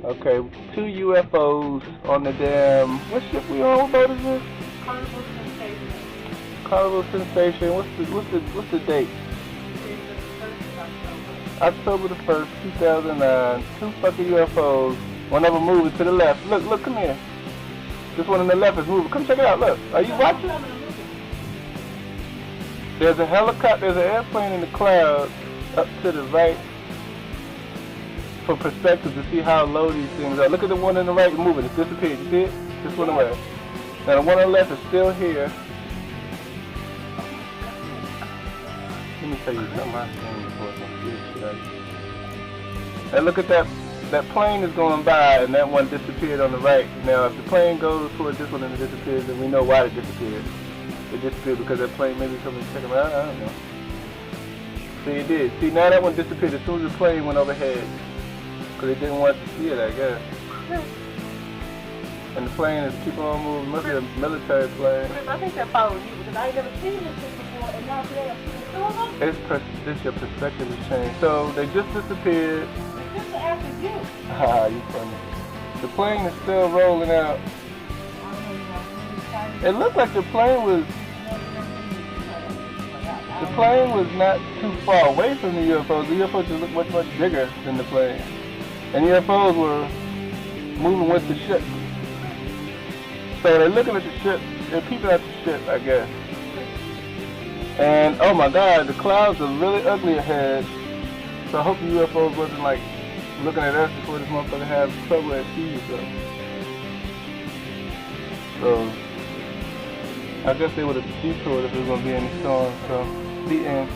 Okay, 2 UFOs on the damn. What ship we on? What boat is this? Carnival Sensation. Carnival Sensation. What's the date? October the 1st, 2009. 2 fucking UFOs. One of them moving to the left. Look, come here. This one on the left is moving. Come check it out. Look. Are you watching? There's a helicopter. There's an airplane in the clouds up to the right. For perspective to see how low these things are. Look at the one on the right moving. It's disappeared. You see it? Just went away. Now the one on the left is still here. Let me tell you something I've seen before. And look at that. That plane is going by and that one disappeared on the right. Now if the plane goes towards this one and it disappears, then we know why it disappeared. It disappeared because that plane maybe something check them out. I don't know. See, it did. See, now that one disappeared as soon as the plane went overhead. Because they didn't want to see it, I guess. And the plane is keep on moving. Must be a military plane. I think that follows you because I ain't never seen this shit before, and now today I'm seeing it. This your perspective has changed. So they just disappeared. Just to ask you. Ah, you funny. The plane is still rolling out. It looked like the plane was not too far away from the UFOs. The UFOs just looked much bigger than the plane. And UFOs were moving with the ship. So they're looking at the ship, they're peeping at the ship, I guess. And oh my god, the clouds are really ugly ahead. So I hope the UFOs wasn't like looking at us before this motherfucker had trouble at sea. So I guess they would have detoured if it was going to be any storm. So the end.